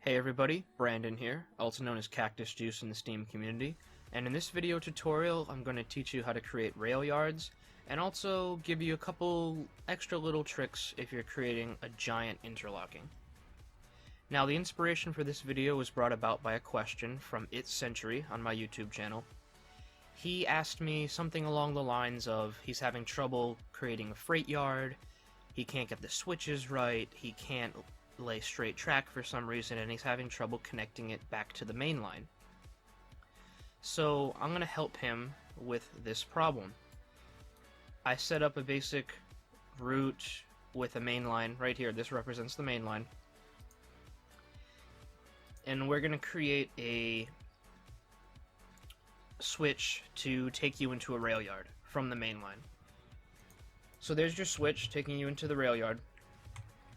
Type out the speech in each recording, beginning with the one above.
Hey everybody, Brandon here, also known as Cactus Juice in the Steam community, and in this video tutorial I'm going to teach you how to create rail yards and also give you a couple extra little tricks if you're creating a giant interlocking. Now the inspiration for this video was brought about by a question from It's Century on my YouTube channel. He asked me something along the lines of he's having trouble creating a freight yard, he can't get the switches right, he can't lay straight track for some reason, and he's having trouble connecting it back to the main line. So I'm going to help him with this problem. I set up a basic route with a main line right here. This represents the main line. And we're going to create a switch to take you into a rail yard from the main line. So there's your switch taking you into the rail yard.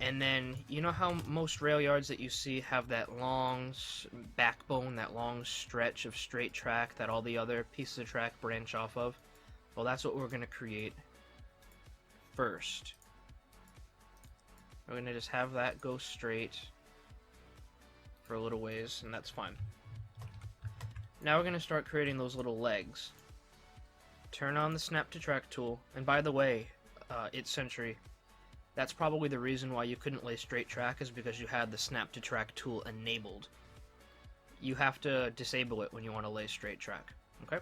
And then, you know how most rail yards that you see have that long backbone, that long stretch of straight track that all the other pieces of track branch off of? Well, that's what we're going to create first. We're going to just have that go straight for a little ways, and that's fine. Now we're going to start creating those little legs. Turn on the Snap to Track tool, and by the way, It's Century, that's probably the reason why you couldn't lay straight track, is because you had the Snap to Track tool enabled. You have to disable it when you want to lay straight track, okay?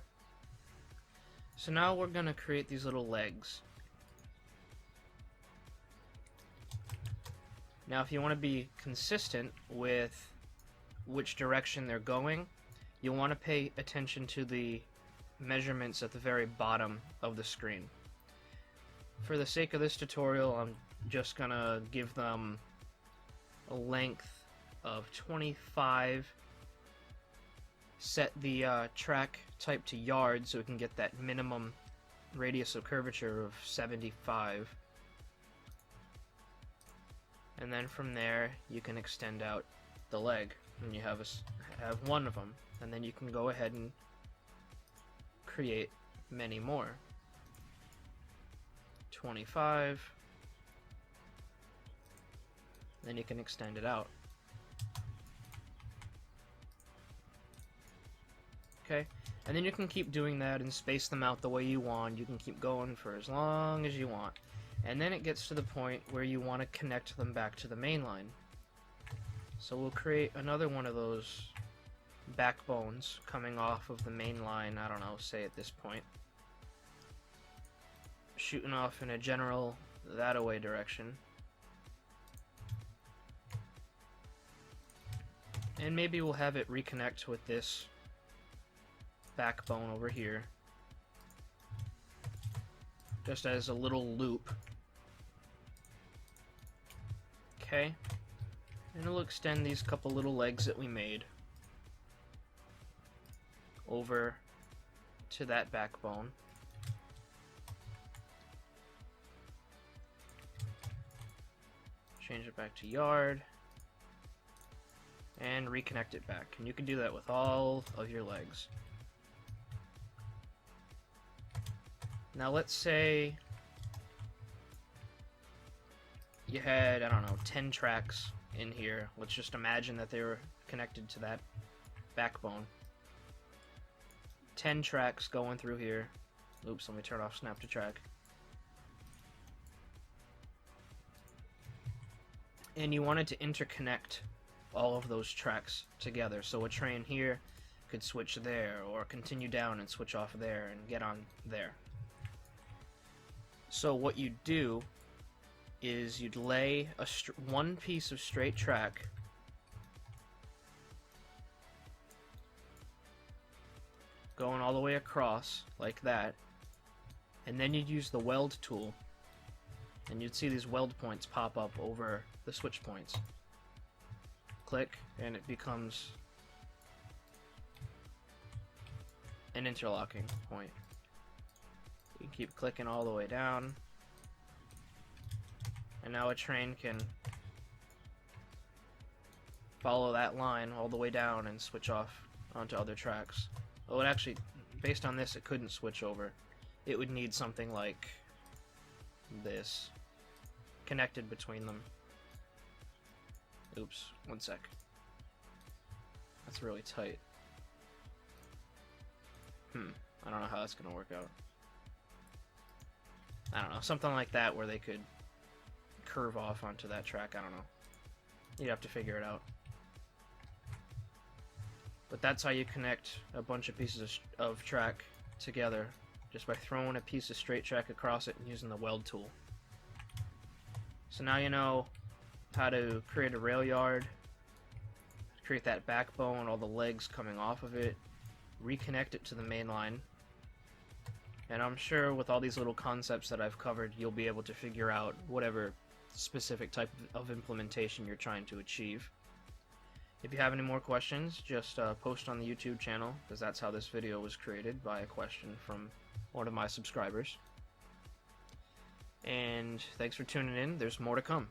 So now we're going to create these little legs. Now if you want to be consistent with which direction they're going, you'll want to pay attention to the measurements at the very bottom of the screen. For the sake of this tutorial, I'm just gonna give them a length of 25, set the track type to yards so we can get that minimum radius of curvature of 75, and then from there you can extend out the leg and you have one of them, and then you can go ahead and create many more. 25, then you can extend it out. Okay, and then you can keep doing that and space them out the way you want. You can keep going for as long as you want. And then it gets to the point where you want to connect them back to the main line. So we'll create another one of those backbones coming off of the main line, I don't know, say at this point, shooting off in a general that-a-way direction. And maybe we'll have it reconnect with this backbone over here, just as a little loop. Okay, and it'll extend these couple little legs that we made over to that backbone. Change it back to yard and reconnect it back, and you can do that with all of your legs. Now let's say you had, I don't know, 10 tracks in here. Let's just imagine that they were connected to that backbone. 10 tracks going through here. Oops, let me turn off Snap to Track. And you wanted to interconnect all of those tracks together, so a train here could switch there, or continue down and switch off there and get on there. So what you'd do is you'd lay one piece of straight track going all the way across like that, and then you'd use the weld tool, and you'd see these weld points pop up over the switch points. Click, and it becomes an interlocking point. You can keep clicking all the way down, and now a train can follow that line all the way down and switch off onto other tracks. Well, it actually, based on this, it couldn't switch over. It would need something like this connected between them. Oops, one sec. That's really tight. I don't know how that's gonna work out. I don't know, something like that where they could curve off onto that track. I don't know. You'd have to figure it out. But that's how you connect a bunch of pieces of track together, just by throwing a piece of straight track across it and using the weld tool. So now you know how to create a rail yard, create that backbone, all the legs coming off of it, reconnect it to the main line. And I'm sure with all these little concepts that I've covered, you'll be able to figure out whatever specific type of implementation you're trying to achieve. If you have any more questions, just post on the YouTube channel, because that's how this video was created, by a question from one of my subscribers. And thanks for tuning in. There's more to come.